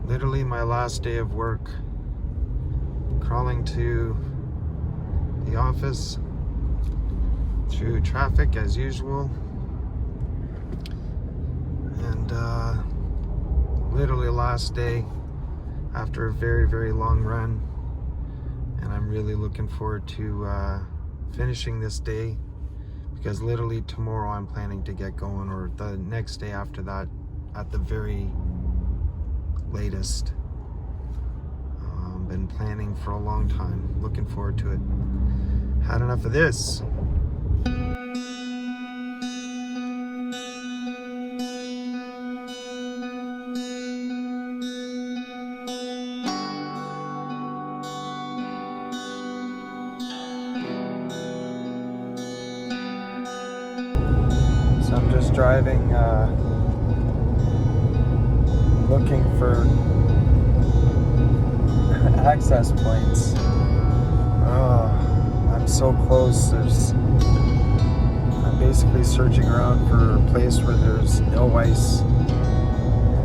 Literally my last day of work. Crawling to the office through traffic as usual. And literally last day after a very, very long run. And I'm really looking forward to finishing this day, because literally tomorrow I'm planning to get going, or the next day after that at the very latest. Been planning for a long time. Looking forward to it. Had enough of this. So I'm just driving, looking for access points. I'm so close. I'm basically searching around for a place where there's no ice.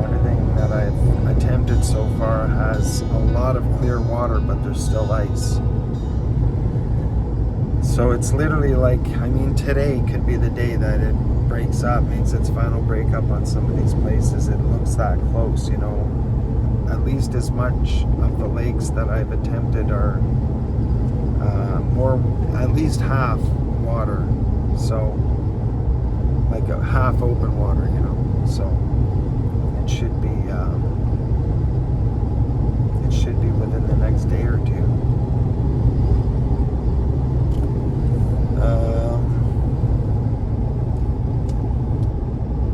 Everything that I've attempted so far has a lot of clear water, but there's still ice. So it's literally like, today could be the day that it breaks up, makes its final breakup on some of these places. It looks that close, At least as much of the lakes that I've attempted are at least half water. So, like a half open water, So it should be within the next day or two.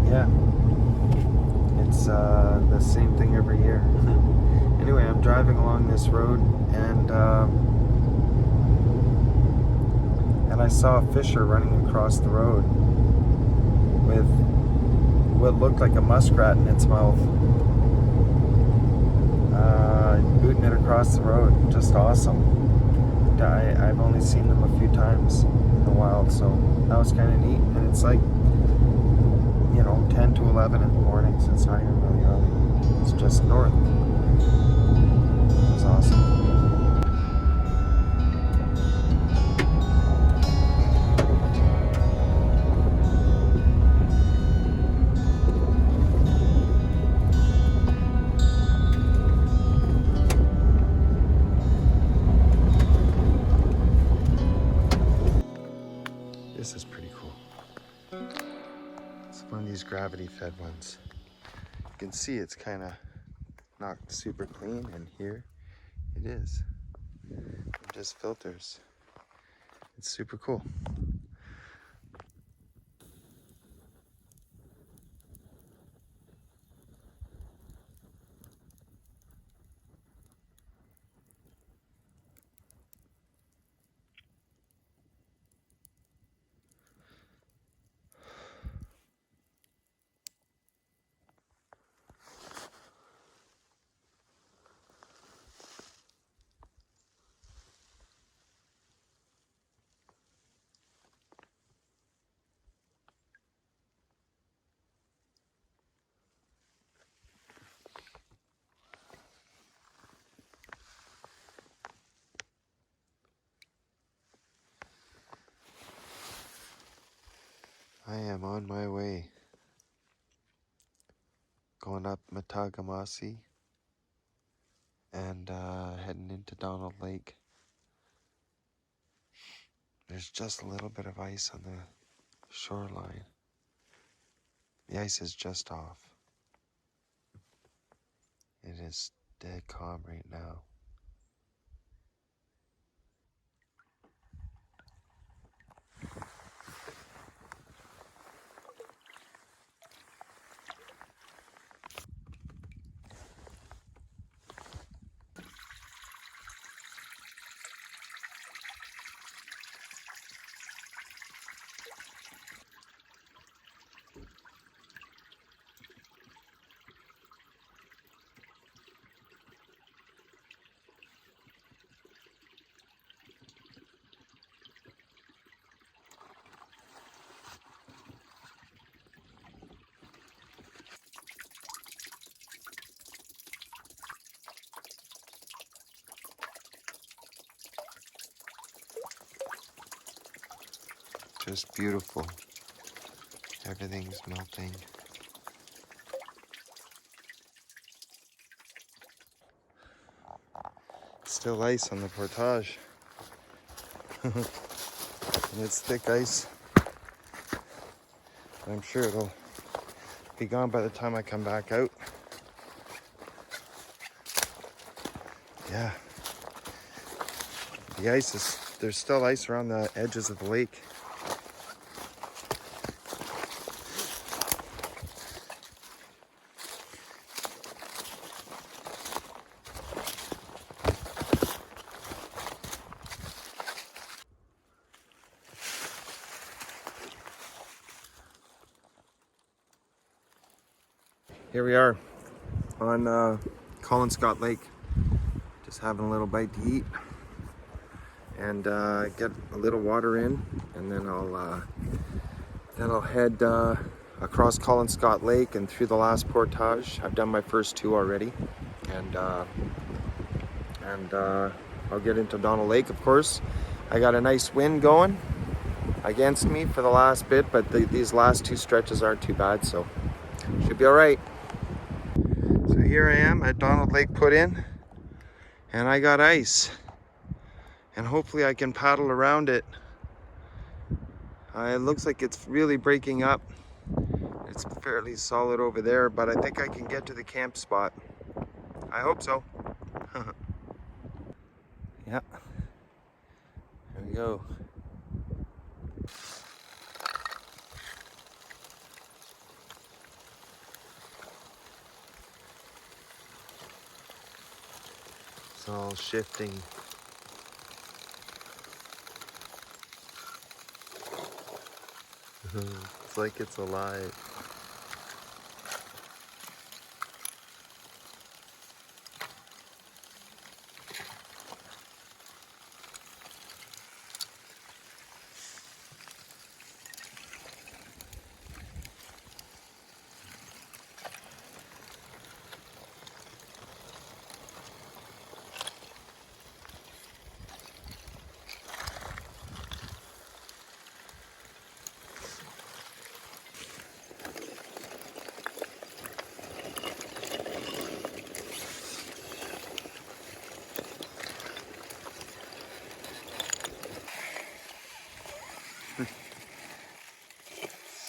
Yeah, it's the same thing every year. Anyway, I'm driving along this road, and I saw a fisher running across the road with what looked like a muskrat in its mouth, booting it across the road. Just awesome. I've only seen them a few times in the wild, so that was kind of neat. And it's like 10 to 11 in the morning, so it's not even really early. It's just north. It was awesome. This is pretty cool. It's one of these gravity-fed ones. You can see it's kind of not super clean, and here it is. It just filters. It's super cool. I am on my way, going up Matagamasi and heading into Donald Lake. There's just a little bit of ice on the shoreline. The ice is just off. It is dead calm right now. Just beautiful. Everything's melting. Still ice on the portage. And it's thick ice. I'm sure it'll be gone by the time I come back out. Yeah. The ice is, there's still ice around the edges of the lake. Here we are on Colin Scott Lake, just having a little bite to eat and get a little water in, and then I'll head across Colin Scott Lake and through the last portage. I've done my first two already, and I'll get into Donald Lake, of course. I got a nice wind going against me for the last bit, but these last two stretches aren't too bad, so should be all right. So here I am at Donald Lake put in, and I got ice, and hopefully I can paddle around it. It looks like it's really breaking up. It's fairly solid over there, but I think I can get to the camp spot. I hope so. Yeah, here we go. It's all shifting. It's like it's alive.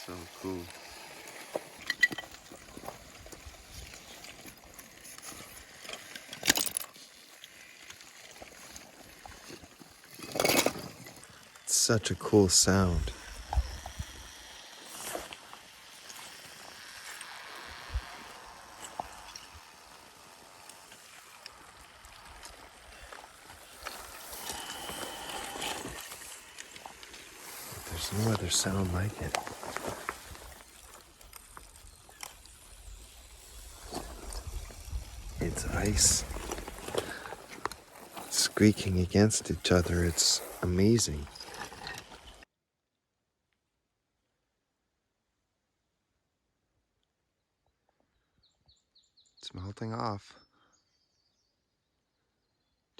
So cool. It's such a cool sound. There's no other sound like it. It's ice squeaking against each other. It's amazing. It's melting off.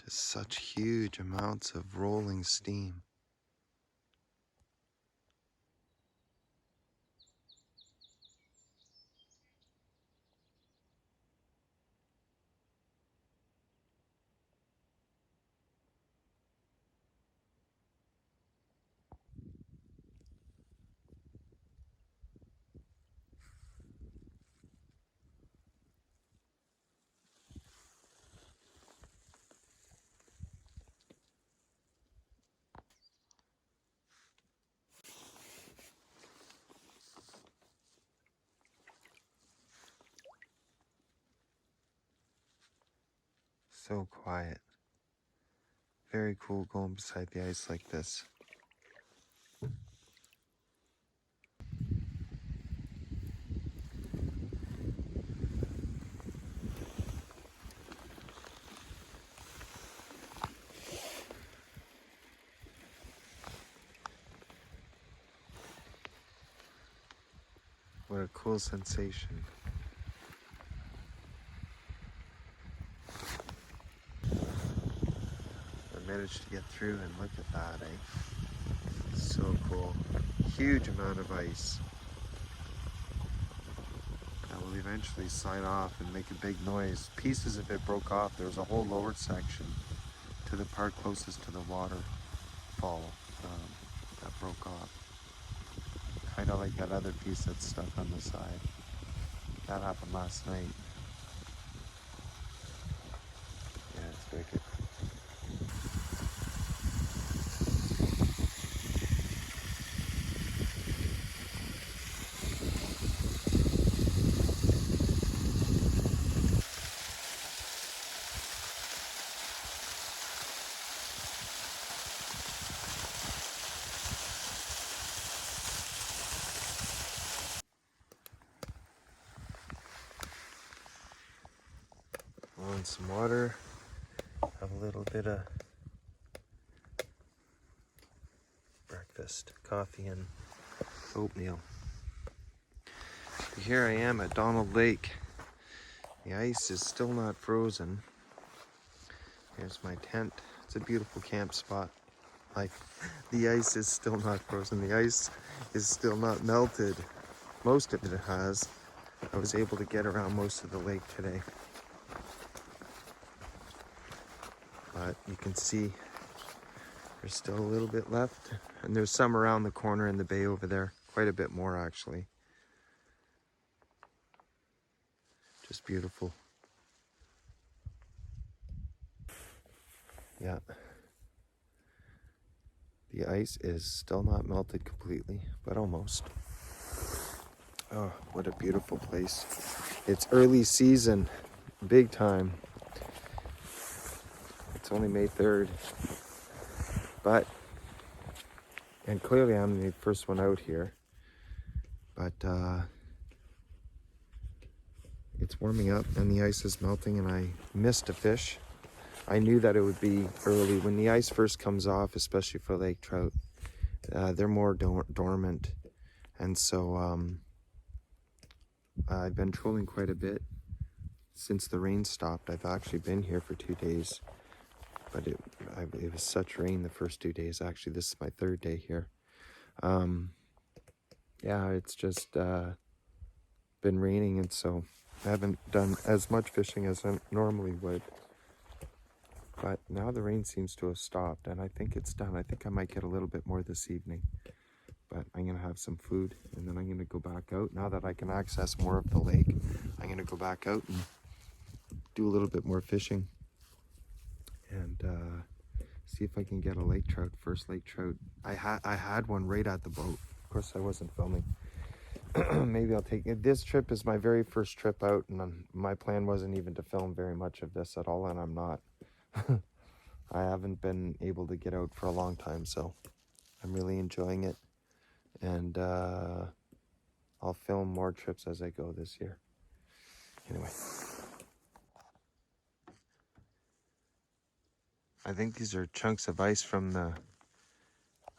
Just such huge amounts of rolling steam. So quiet. Very cool going beside the ice like this. What a cool sensation. I managed to get through, and look at that, eh? So cool. huge amount of ice that will eventually slide off and make a big noise. Pieces of it broke off. There was a whole lower section to the part closest to the waterfall that broke off. Kind of like that other piece that's stuck on the side. That happened last night. Yeah, it's wicked. Want some water, have a little bit of breakfast, coffee and oatmeal. Here I am at Donald Lake. The ice is still not frozen. Here's my tent. It's a beautiful camp spot. Like, the ice is still not frozen. The ice is still not melted. Most of it has. I was able to get around most of the lake today. But you can see there's still a little bit left. And there's some around the corner in the bay over there. Quite a bit more, actually. Just beautiful. Yeah. The ice is still not melted completely, but almost. Oh, what a beautiful place. It's early season, big time. It's only May 3rd. But, and clearly I'm the first one out here. But it's warming up and the ice is melting and I missed a fish. I knew that it would be early. When the ice first comes off, especially for lake trout, they're more dormant. And so I've been trolling quite a bit since the rain stopped. I've actually been here for 2 days, but it was such rain the first 2 days. Actually, this is my 3rd day here. Yeah, it's just been raining, and so I haven't done as much fishing as I normally would. But now the rain seems to have stopped, and I think it's done. I think I might get a little bit more this evening. But I'm going to have some food, and then I'm going to go back out. Now that I can access more of the lake, I'm going to go back out and do a little bit more fishing. And see if I can get a lake trout, first lake trout. I had one right at the boat. Of course, I wasn't filming. Maybe I'll take it. This trip is my very first trip out, and my plan wasn't even to film very much of this at all, and I'm not. I haven't been able to get out for a long time, so I'm really enjoying it. And I'll film more trips as I go this year. Anyway. I think these are chunks of ice from the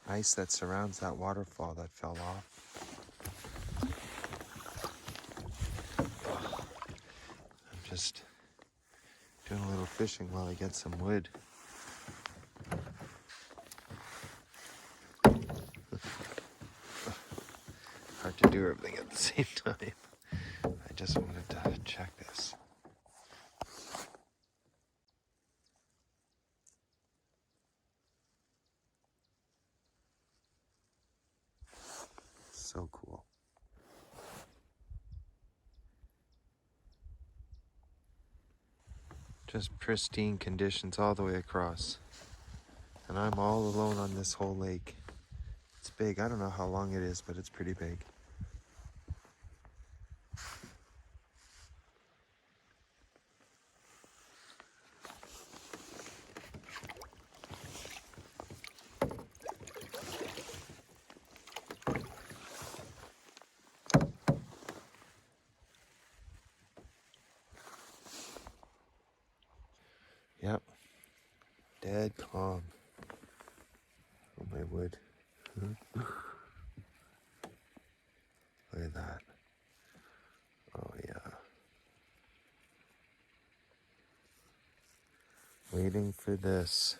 ice that surrounds that waterfall that fell off. I'm just doing a little fishing while I get some wood. Hard to do everything at the same time. I just wanted to check this. So cool. Just pristine conditions all the way across. And I'm all alone on this whole lake. It's big. I don't know how long it is, but it's pretty big. Yep. Dead calm. Oh, my wood. Look at that. Oh, yeah. Waiting for this.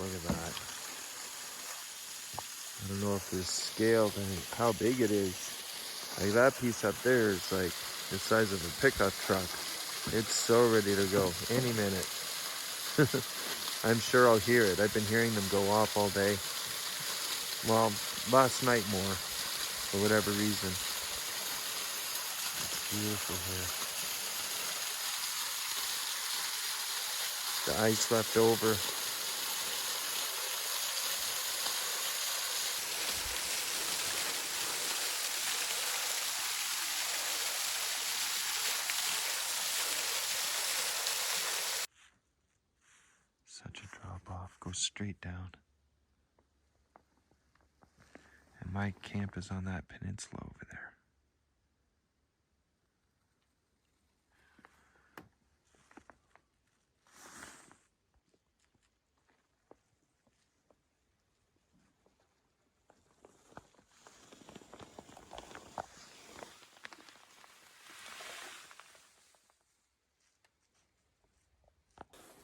Look at that. I don't know if there's scale and how big it is. Like that piece up there is like the size of a pickup truck. It's so ready to go any minute. I'm sure I'll hear it. I've been hearing them go off all day. Well, last night more, for whatever reason. It's beautiful here. The ice left over. Such a drop off, goes straight down. And my camp is on that peninsula over there.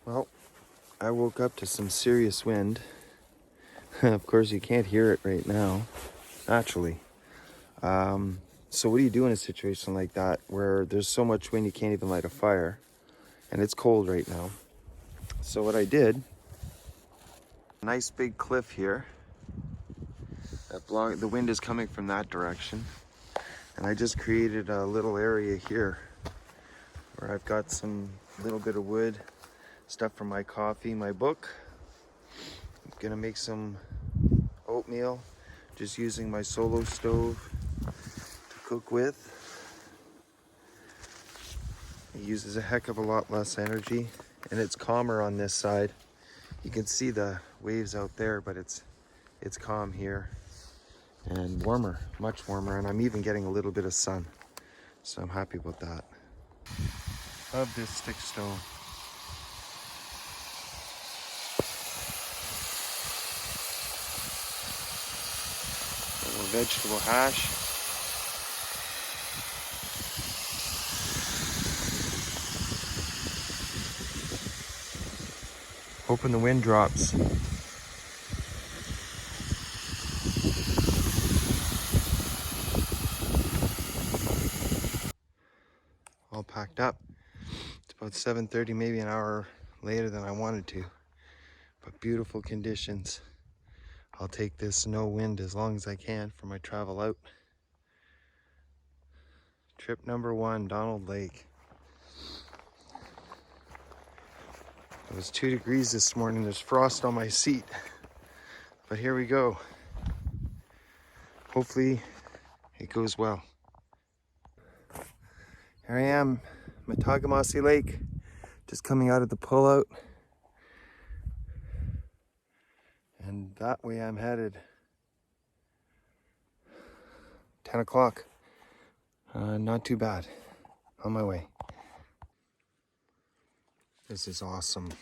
Well, I woke up to some serious wind. Of course, you can't hear it right now, naturally. So what do you do in a situation like that where there's so much wind you can't even light a fire? And it's cold right now. So what I did, a nice big cliff here. The wind is coming from that direction. And I just created a little area here where I've got some little bit of wood, stuff for my coffee, my book. I'm gonna make some oatmeal, just using my solo stove to cook with. It uses a heck of a lot less energy, and it's calmer on this side. You can see the waves out there, but it's calm here and warmer, much warmer, and I'm even getting a little bit of sun, so I'm happy about that. Love this stick stove. A little vegetable hash. Hoping the wind drops. All packed up. It's about 7:30, maybe an hour later than I wanted to, but beautiful conditions. I'll take this no wind as long as I can for my travel out. Trip number 1, Donald Lake. It was 2 degrees this morning. There's frost on my seat, but here we go. Hopefully it goes well. Here I am, Matagamasi Lake, just coming out of the pullout. And that way I'm headed. 10 o'clock. Not too bad. On my way. This is awesome.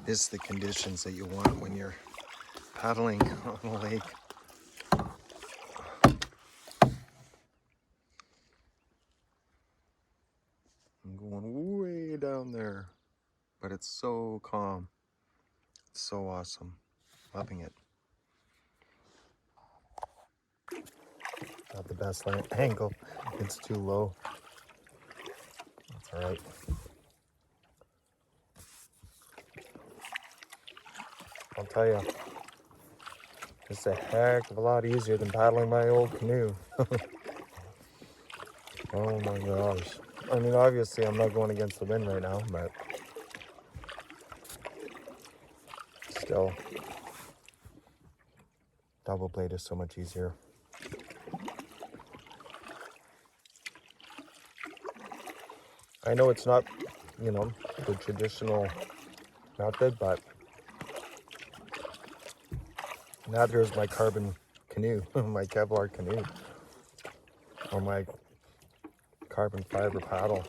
This is the conditions that you want when you're paddling on a lake. I'm going way down there, but it's so calm. It's so awesome. Loving it. Not the best angle. It's too low. That's all right. I'll tell you, it's a heck of a lot easier than paddling my old canoe. Oh my gosh. I mean, obviously I'm not going against the wind right now, but still, double blade is so much easier. I know it's not, the traditional method, but now there's my carbon canoe, my Kevlar canoe, or my carbon fiber paddle.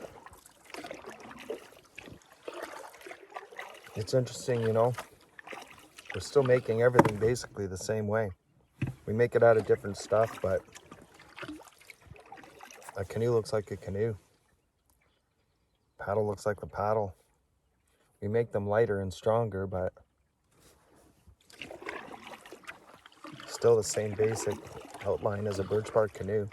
It's interesting, we're still making everything basically the same way. We make it out of different stuff, but a canoe looks like a canoe. Paddle looks like the paddle. We make them lighter and stronger, but Still the same basic outline as a birch bark canoe.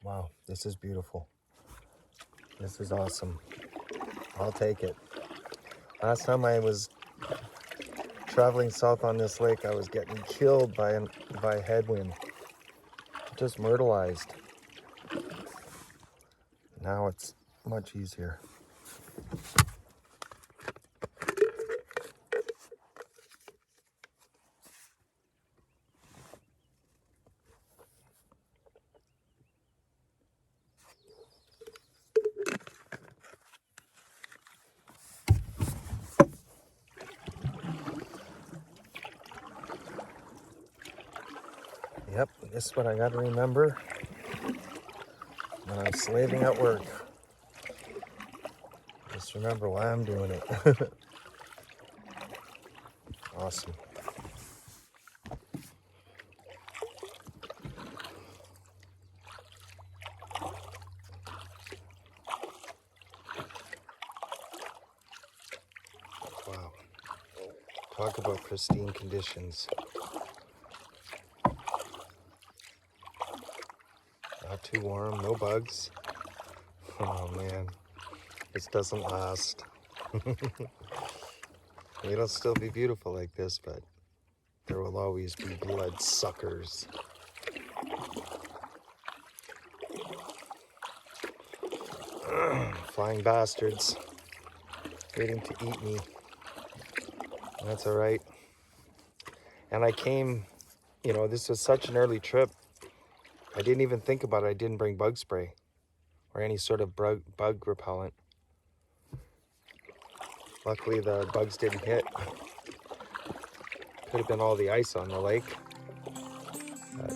Wow, this is beautiful. This is awesome. I'll take it. Last time I was traveling south on this lake, I was getting killed by a headwind. Just myrtleized. Now it's much easier. Yep, this is what I got to remember when I'm slaving at work. Just remember why I'm doing it. Awesome. Wow. Talk about pristine conditions. Not too warm, no bugs. Oh man, this doesn't last. It'll still be beautiful like this, but there will always be blood suckers. Flying bastards waiting to eat me. That's all right. And I came, this was such an early trip. I didn't even think about it. I didn't bring bug spray or any sort of bug repellent. Luckily, the bugs didn't hit. Could have been all the ice on the lake. But